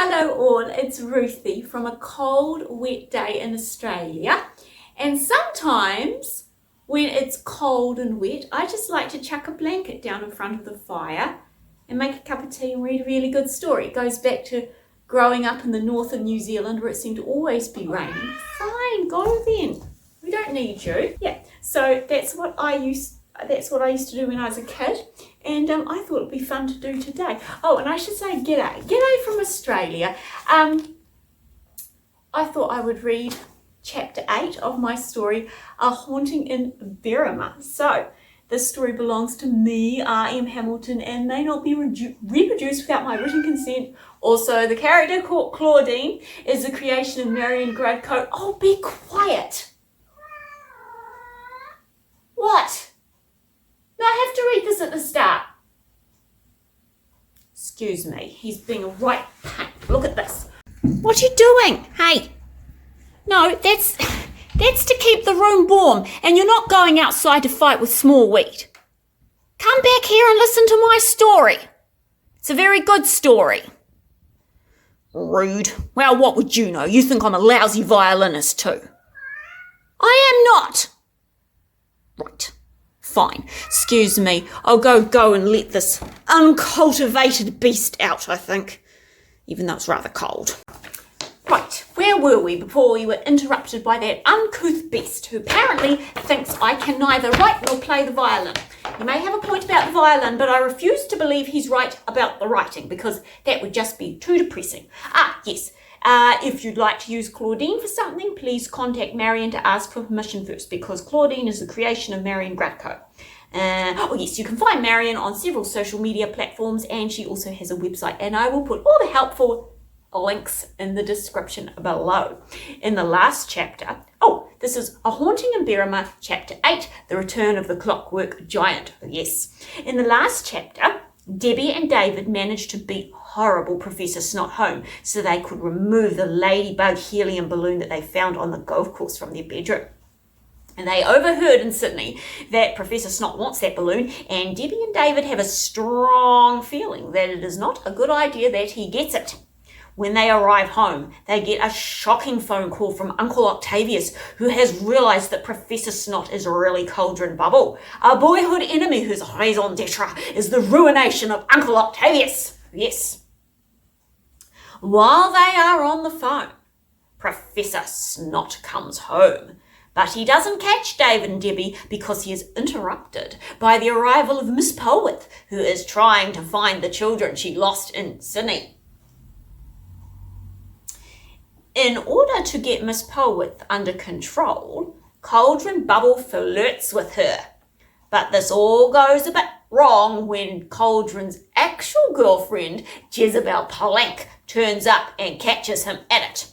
Hello all, it's Ruthie from a cold, wet day in Australia. And sometimes when it's cold and wet, I just like to chuck a blanket down in front of the fire and make a cup of tea and read a really good story. It goes back to growing up in the north of New Zealand where it seemed to always be raining. Fine, go then. We don't need you. Yeah, so that's what I used to do when I was a kid, and I thought it'd be fun to do today. Oh, and I should say g'day from Australia. I thought I would read chapter 8 of my story, A Haunting in Berrima. So this story belongs to me, R.M. Hamilton, and may not be reproduced without my written consent. Also, the character called Claudine is the creation of Marion Gradcote. Oh, be quiet. What? I have to read this at the start. Excuse me, he's being a right pain. Look at this. What are you doing? Hey. No, that's to keep the room warm, and you're not going outside to fight with small wheat. Come back here and listen to my story. It's a very good story. Rude. Well, what would you know? You think I'm a lousy violinist too. I am not. Right. Fine. Excuse me. I'll go and let this uncultivated beast out, I think. Even though it's rather cold. Right, where were we before we were interrupted by that uncouth beast who apparently thinks I can neither write nor play the violin. He may have a point about the violin, but I refuse to believe he's right about the writing because that would just be too depressing. Yes. If you'd like to use Claudine for something, please contact Marion to ask for permission first, because Claudine is the creation of Marion Gradcote. Yes, you can find Marion on several social media platforms, and she also has a website, and I will put all the helpful links in the description below. In the last chapter, this is A Haunting in Berrima, chapter 8, The Return of the Clockwork Giant. Yes. In the last chapter, Debbie and David managed to beat horrible Professor Snot home so they could remove the ladybug helium balloon that they found on the golf course from their bedroom. And they overheard in Sydney that Professor Snot wants that balloon, and Debbie and David have a strong feeling that it is not a good idea that he gets it. When they arrive home, they get a shocking phone call from Uncle Octavius, who has realised that Professor Snot is really Cauldron Bubble, a boyhood enemy whose raison d'etre is the ruination of Uncle Octavius. Yes. While they are on the phone, Professor Snot comes home, but he doesn't catch David and Debbie because he is interrupted by the arrival of Miss Polwarth, who is trying to find the children she lost in Sydney. In order to get Miss Polwarth under control, Cauldron Bubble flirts with her. But this all goes a bit wrong when Cauldron's actual girlfriend, Jezebel Plank, turns up and catches him at it.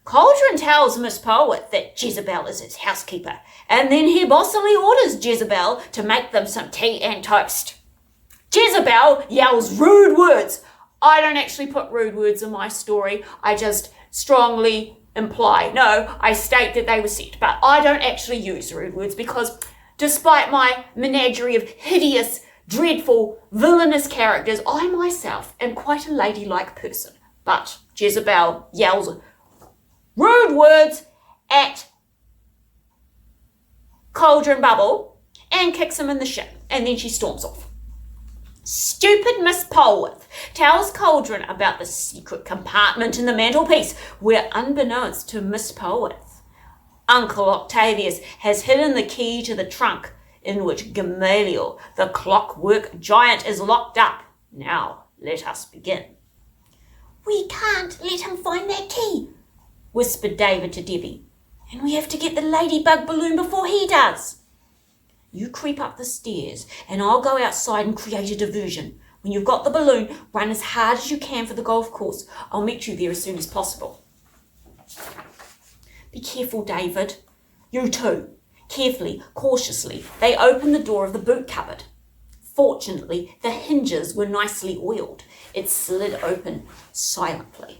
Cauldron tells Miss Polwarth that Jezebel is his housekeeper, and then he bossily orders Jezebel to make them some tea and toast. Jezebel yells rude words. I don't actually put rude words in my story. I just strongly imply. No, I state that they were said, but I don't actually use rude words because despite my menagerie of hideous, dreadful, villainous characters, I myself am quite a ladylike person. But Jezebel yells rude words at Cauldron Bubble and kicks him in the shin, and then she storms off. Stupid Miss Polwarth tells Cauldron about the secret compartment in the mantelpiece where, unbeknownst to Miss Polwarth, Uncle Octavius has hidden the key to the trunk in which Gamaliel, the Clockwork Giant, is locked up. Now, let us begin. We can't let him find that key, whispered David to Debbie, and we have to get the ladybug balloon before he does. You creep up the stairs and I'll go outside and create a diversion. When you've got the balloon, run as hard as you can for the golf course. I'll meet you there as soon as possible. Be careful, David. You too. Carefully, cautiously, they opened the door of the boot cupboard. Fortunately, the hinges were nicely oiled. It slid open silently.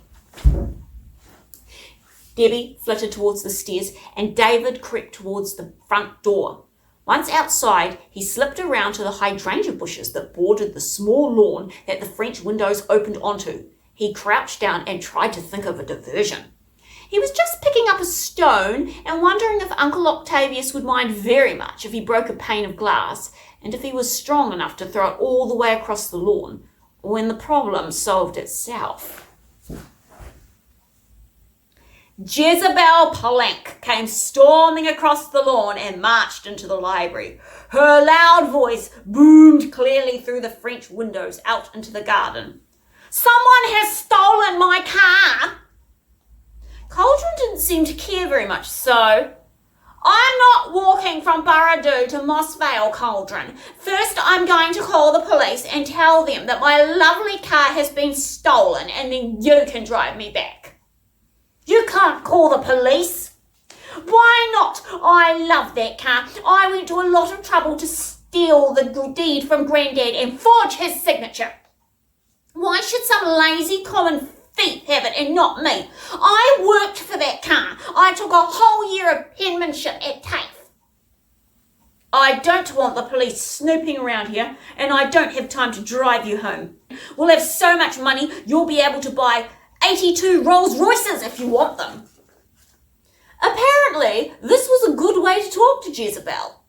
Debbie flitted towards the stairs and David crept towards the front door. Once outside, he slipped around to the hydrangea bushes that bordered the small lawn that the French windows opened onto, He crouched down and tried to think of a diversion. He was just picking up a stone and wondering if Uncle Octavius would mind very much if he broke a pane of glass and if he was strong enough to throw it all the way across the lawn, when the problem solved itself. Jezebel Palenque came storming across the lawn and marched into the library. Her loud voice boomed clearly through the French windows out into the garden. "Someone has stolen my car!" Cauldron didn't seem to care very much, so, "I'm not walking from Burradoo to Moss Vale, Cauldron. First, I'm going to call the police and tell them that my lovely car has been stolen, and then you can drive me back." "You can't call the police." "Why not? I love that car. I went to a lot of trouble to steal the deed from Grandad and forge his signature. Why should some lazy common thief have it and not me? I worked for that car. I took a whole year of penmanship at TAFE. I don't want the police snooping around here, and I don't have time to drive you home. We'll have so much money you'll be able to buy 82 Rolls Royces if you want them." Apparently, this was a good way to talk to Jezebel.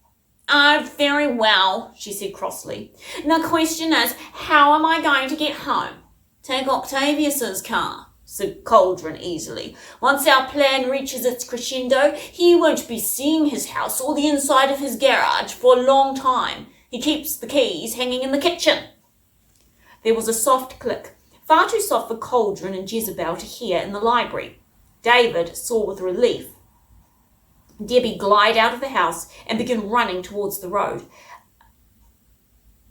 "Oh, very well," she said crossly. "The question is, how am I going to get home?" "Take Octavius's car," said Cauldron easily. "Once our plan reaches its crescendo, he won't be seeing his house or the inside of his garage for a long time. He keeps the keys hanging in the kitchen." There was a soft click, far too soft for Cauldron and Jezebel to hear, in the library. David saw with relief Debbie glide out of the house and begin running towards the road.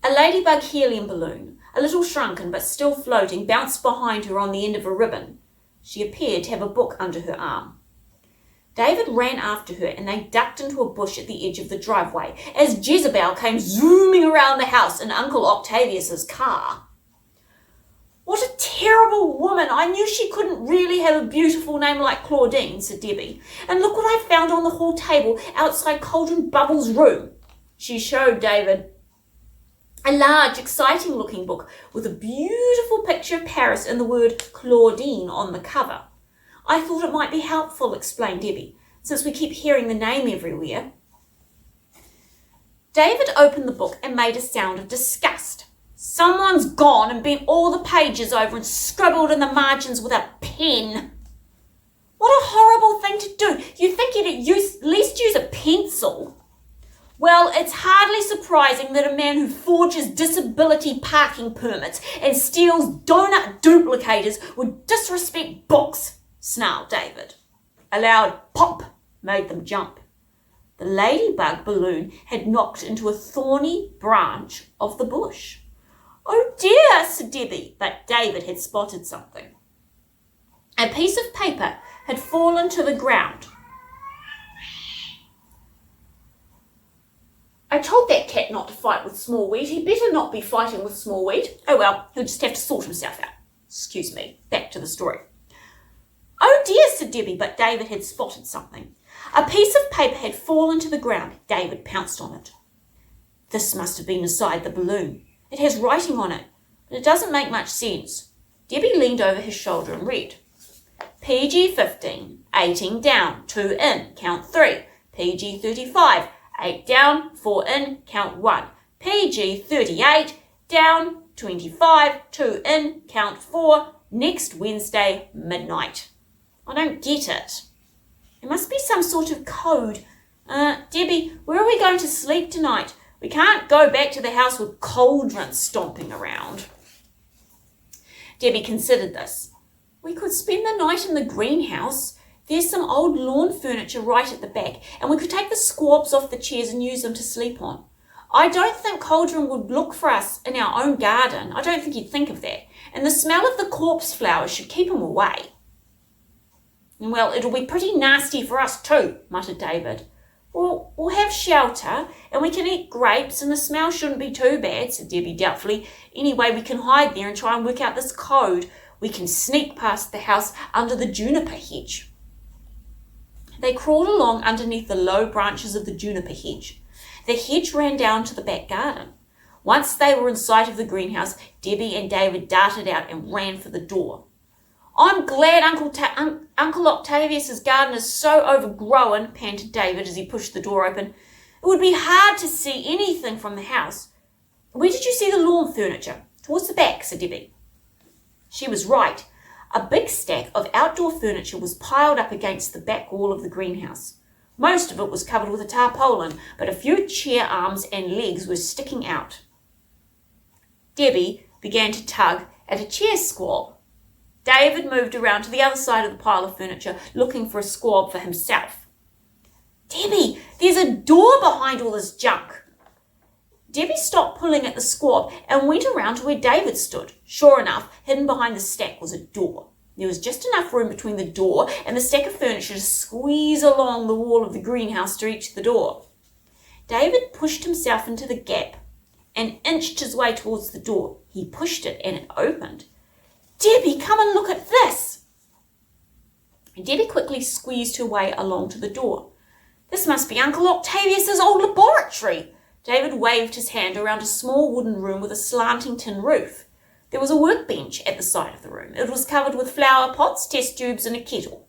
A ladybug helium balloon, a little shrunken but still floating, bounced behind her on the end of a ribbon. She appeared to have a book under her arm. David ran after her and they ducked into a bush at the edge of the driveway as Jezebel came zooming around the house in Uncle Octavius's car. "What a terrible woman! I knew she couldn't really have a beautiful name like Claudine," said Debbie. "And look what I found on the hall table outside Cauldron Bubble's room." She showed David a large, exciting-looking book with a beautiful picture of Paris and the word Claudine on the cover. "I thought it might be helpful," explained Debbie, "since we keep hearing the name everywhere." David opened the book and made a sound of disgust. "Someone's gone and bent all the pages over and scribbled in the margins with a pen." "What a horrible thing to do. You'd think you'd at least use a pencil." "Well, it's hardly surprising that a man who forges disability parking permits and steals donut duplicators would disrespect books," snarled David. A loud pop made them jump. The ladybug balloon had knocked into a thorny branch of the bush. "Oh dear," said Debbie, but David had spotted something. A piece of paper had fallen to the ground. "I told that cat not to fight with Smallweed. He better not be fighting with Smallweed. Oh well, he'll just have to sort himself out. Excuse me, back to the story." "Oh dear," said Debbie, but David had spotted something. A piece of paper had fallen to the ground. David pounced on it. "This must have been inside the balloon. It has writing on it, but it doesn't make much sense." Debbie leaned over his shoulder and read. "PG 15, 18 down, 2 in, count 3. PG 35, 8 down, 4 in, count 1. PG 38, down, 25, 2 in, count 4. Next Wednesday, midnight." "I don't get it." "It must be some sort of code. Debbie, where are we going to sleep tonight? We can't go back to the house with Cauldron stomping around." Debbie considered this. "We could spend the night in the greenhouse. There's some old lawn furniture right at the back, and we could take the squabs off the chairs and use them to sleep on. I don't think Cauldron would look for us in our own garden. I don't think he'd think of that. And the smell of the corpse flowers should keep him away." "Well, it'll be pretty nasty for us too," muttered David. "Well, we'll have shelter, and we can eat grapes, and the smell shouldn't be too bad," said Debbie doubtfully. "Anyway, we can hide there and try and work out this code. We can sneak past the house under the juniper hedge." They crawled along underneath the low branches of the juniper hedge. The hedge ran down to the back garden. Once they were in sight of the greenhouse, Debbie and David darted out and ran for the door. "I'm glad Uncle Octavius's garden is so overgrown," panted David as he pushed the door open. "It would be hard to see anything from the house." "Where did you see the lawn furniture?" "Towards the back," said Debbie. She was right. A big stack of outdoor furniture was piled up against the back wall of the greenhouse. Most of it was covered with a tarpaulin, but a few chair arms and legs were sticking out. Debbie began to tug at a chair squab. David moved around to the other side of the pile of furniture, looking for a squab for himself. "Debbie, there's a door behind all this junk." Debbie stopped pulling at the squab and went around to where David stood. Sure enough, hidden behind the stack was a door. There was just enough room between the door and the stack of furniture to squeeze along the wall of the greenhouse to reach the door. David pushed himself into the gap and inched his way towards the door. He pushed it and it opened. "Debbie, come and look at this." Debbie quickly squeezed her way along to the door. "This must be Uncle Octavius's old laboratory." David waved his hand around a small wooden room with a slanting tin roof. There was a workbench at the side of the room. It was covered with flower pots, test tubes, and a kettle.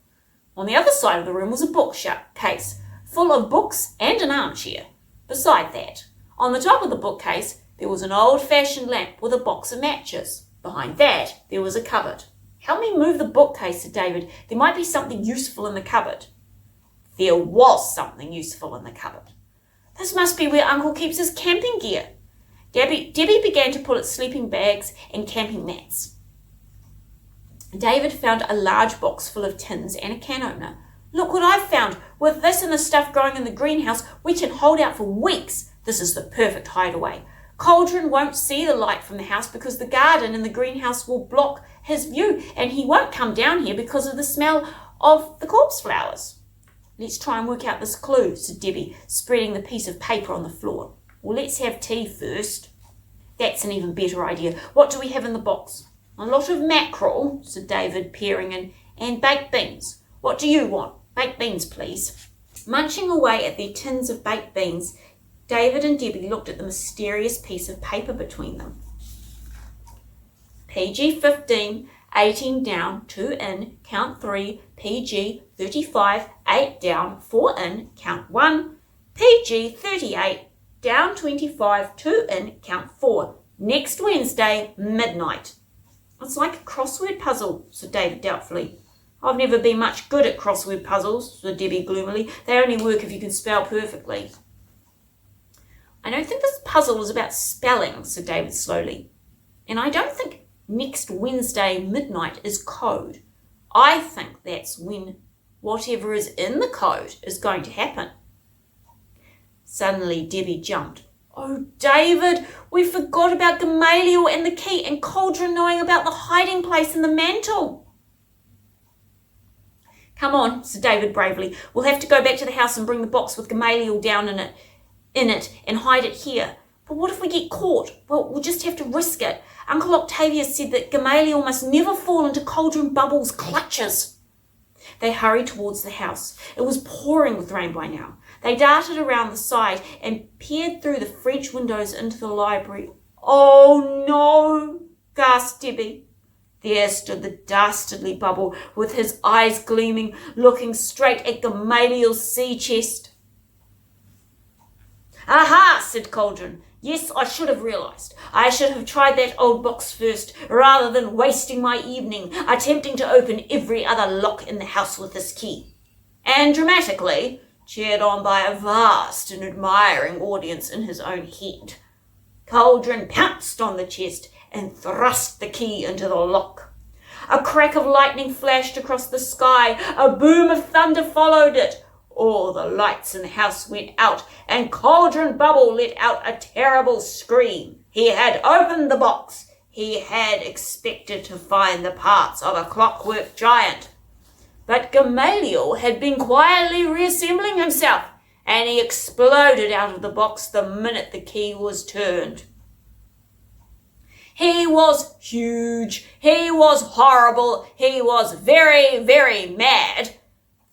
On the other side of the room was a bookcase full of books and an armchair. Beside that, on the top of the bookcase, there was an old-fashioned lamp with a box of matches. Behind that, there was a cupboard. "Help me move the bookcase," said David. "There might be something useful in the cupboard." There was something useful in the cupboard. "This must be where Uncle keeps his camping gear." Debbie began to pull at sleeping bags and camping mats. David found a large box full of tins and a can opener. "Look what I've found. With this and the stuff growing in the greenhouse, we can hold out for weeks. This is the perfect hideaway. Cauldron won't see the light from the house because the garden and the greenhouse will block his view, and he won't come down here because of the smell of the corpse flowers." "Let's try and work out this clue," said Debbie, spreading the piece of paper on the floor. "Well, let's have tea first." "That's an even better idea. What do we have in the box?" "A lot of mackerel," said David, peering in, "and baked beans." "What do you want?" "Baked beans, please." Munching away at their tins of baked beans, David and Debbie looked at the mysterious piece of paper between them. "PG 15, 18 down, 2 in, count 3, PG 35, 8 down, 4 in, count 1, PG 38, down 25, 2 in, count 4. Next Wednesday, midnight." "It's like a crossword puzzle," said David doubtfully. "I've never been much good at crossword puzzles," said Debbie gloomily. "They only work if you can spell perfectly." "I don't think this puzzle is about spelling," said David slowly. "And I don't think next Wednesday midnight is code. I think that's when whatever is in the code is going to happen." Suddenly Debbie jumped. "Oh, David, we forgot about Gamaliel and the key and Cauldron knowing about the hiding place in the mantle." "Come on," said David bravely. "We'll have to go back to the house and bring the box with Gamaliel down in it and hide it here. But what if we get caught? Well, we'll just have to risk it. Uncle Octavius said that Gamaliel must never fall into Cauldron Bubble's clutches." They hurried towards the house. It was pouring with rain by now. They darted around the side and peered through the French windows into the library. "Oh no," gasped Debbie. There stood the dastardly Bubble with his eyes gleaming, looking straight at Gamaliel's sea chest. "Aha," said Cauldron. "Yes, I should have realised. I should have tried that old box first, rather than wasting my evening attempting to open every other lock in the house with this key." And dramatically, cheered on by a vast and admiring audience in his own head, Cauldron pounced on the chest and thrust the key into the lock. A crack of lightning flashed across the sky. A boom of thunder followed it. All the lights in the house went out, and Cauldron Bubble let out a terrible scream. He had opened the box. He had expected to find the parts of a Clockwork Giant. But Gamaliel had been quietly reassembling himself, and he exploded out of the box the minute the key was turned. He was huge. He was horrible. He was very, very mad.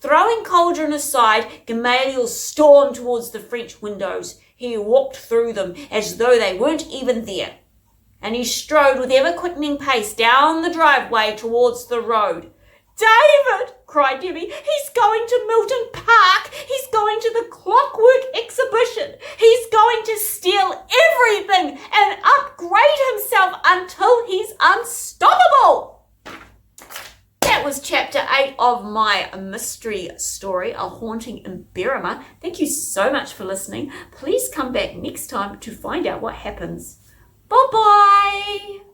Throwing Cauldron aside, Gamaliel stormed towards the French windows. He walked through them as though they weren't even there, and he strode with ever-quickening pace down the driveway towards the road. "David!" cried Debbie. "He's going to Milton Park! He's going to the Clockwork exhibition! He's going to steal everything and upgrade himself until he's unstoppable!" That was chapter 8 of my mystery story, A Haunting in Berrima. Thank you so much for listening. Please come back next time to find out what happens. Bye-bye!